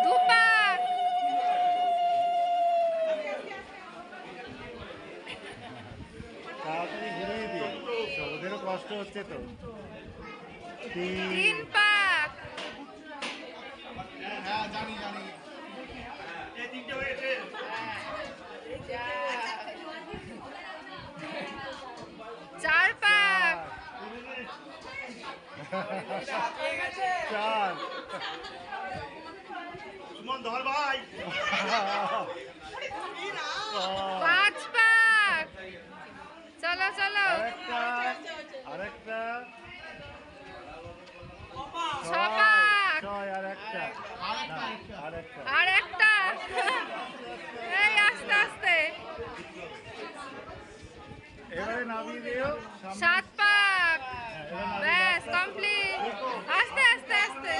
দুপাক। তাড়াতাড়ি ঘুরিয়ে দিই, ওদেরও কষ্ট হচ্ছে তো। তিন পাক। হ্যাঁ জানি জানি। চার পাক। চার। সুমন ধর ভাই। পাঁচ পাক। চলো চলো। আরেকটা, আরেকটা। ছ পাক। ছয়, আরেকটা। আরেকটা। আর একটা। এই আস্তে আস্তে। এবারে নামিয়ে দিও। সাত পাক। এবার নামিয়ে ব্যাস দাও। কমপ্লিট। আস্তে আস্তে আস্তে।